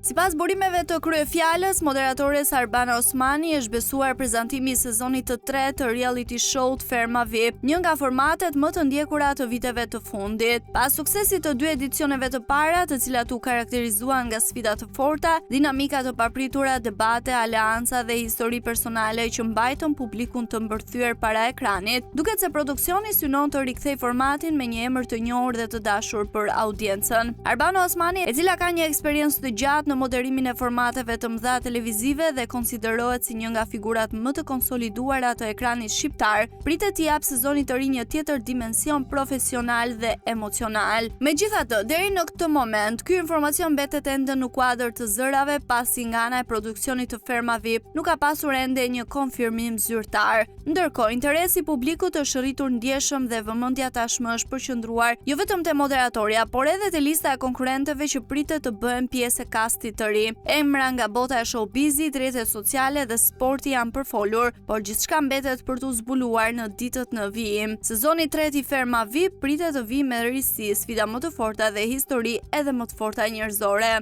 Sipas burimeve të kryefjalës, moderatores Arbana Osmani është besuar prezantimi i sezonit të 3 të reality show-t Ferma VIP, një nga formatet më të ndjekura të viteve të fundit. Pas suksesit të 2 edicioneve të para, të cilat u karakterizuan nga sfida të forta, dinamika të papritura, debate, aleanca dhe histori personale që mbajtën publikun të mbërthyer para ekranit, duket se produksioni synon të rikthej formatin me një emër të njohur dhe të dashur për audiencën. Arbana Osmani, e cila ka një eksperiencë të gjatë në moderimin e formateve të mëdha televizive dhe konsiderohet si një nga figurat më të konsoliduara të ekranit shqiptar, pritet t'i jap sezonit të ri një tjetër dimension profesional dhe emocional. Megjithatë, deri në këtë moment, ky informacion mbetet ende në kuadër të zërave, pasi nga ana e produksionit të Ferma VIP nuk ka pasur ende një konfirmim zyrtar. Ndërkohë, interesi i publikut është rritur ndjeshëm dhe vëmendja tashmë është përqendruar jo vetëm te moderatorja, por edhe te lista e konkurrentëve që pritet të bëhen pjesë e kastit të ri. Emra nga bota e showbizit, rrjetet sociale dhe sporti janë përfolur, por gjithçka mbetet për t'u zbuluar në ditët në vijim. Sezoni 3 i Ferma VIP pritet të vijë me risi, sfida më të forta dhe histori edhe më të forta njerëzore.